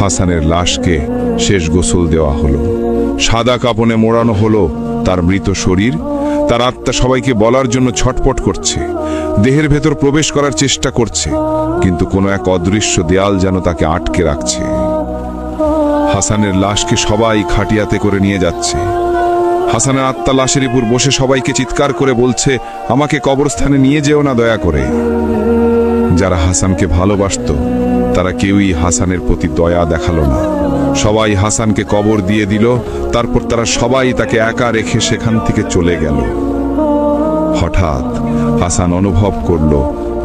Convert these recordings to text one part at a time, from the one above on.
হাসানের লাশকে শেষ গোসল দেওয়া হলো। সাদা কাপনে মোড়ানো হলো তার মৃত শরীর। তার আত্মা সবাইকে বলার জন্য ছটপট করছে, দেহের ভেতর প্রবেশ করার চেষ্টা করছে, কিন্তু কোনো এক অদৃশ্য দেয়াল যেন তাকে আটকে রাখছে। হাসানের লাশকে সবাই খাটিয়াতে করে নিয়ে যাচ্ছে। হাসানের আত্মা লাশের উপর বসে সবাইকে চিৎকার করে বলছে, আমাকে কবরস্থানে নিয়ে যেও না দয়া করে। যারা হাসানকে ভালোবাসত তারা কেউই হাসানের প্রতি দয়া দেখালো না। সবাই হাসানকে কবর দিয়ে দিল। তারপর তারা সবাই তাকে একা রেখে সেখান থেকে চলে গেল। হঠাৎ হাসান অনুভব করল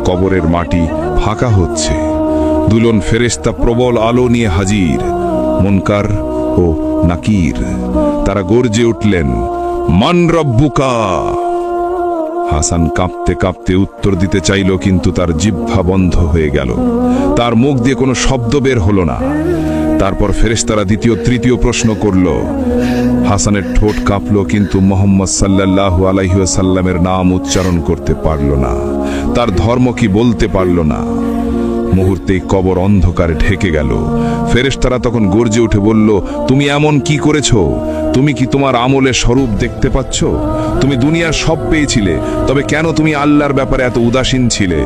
কবরের মাটি ফাঁকা হচ্ছে। দুজন ফেরেশতা প্রবল আলো নিয়ে হাজির, মুনকার ও নাকির। তারা গর্জে উঠলেন, মান রব্বুকা। হাসান কাঁপতে কাঁপতে উত্তর দিতে চাইল, কিন্তু তার জিহ্বা বন্ধ হয়ে গেল। তার মুখ দিয়ে কোনো শব্দ বের হলো না। তারপর ফেরেশতারা দ্বিতীয় তৃতীয় প্রশ্ন করল। হাসানের ঠোঁট কাঁপল, কিন্তু মুহাম্মদ সাল্লাল্লাহু আলাইহি ওয়াসাল্লামের নাম উচ্চারণ করতে পারল না। তার ধর্ম কি বলতে পারল না। মুহূর্তেই কবর অন্ধকারে ঢেকে গেল। ফেরেশতারা তখন গর্জে উঠে বলল, তুমি এমন কি করেছো? তুমি কি তোমার আমলের স্বরূপ দেখতে পাচ্ছ? তুমি দুনিয়ার সব পেয়েছিলে, তবে কেন তুমি আল্লাহর ব্যাপারে এত উদাসীন ছিলে?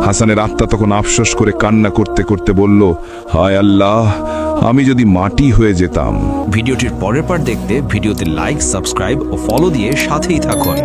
হাসানের আত্মা তখন আফসোস করে কান্না করতে করতে বলল, হায় আল্লাহ, আমি যদি মাটি হয়ে যেতাম। ভিডিওটির পরের পার্ট দেখতে ভিডিওতে লাইক, সাবস্ক্রাইব ও ফলো দিয়ে সাথেই থাকুন।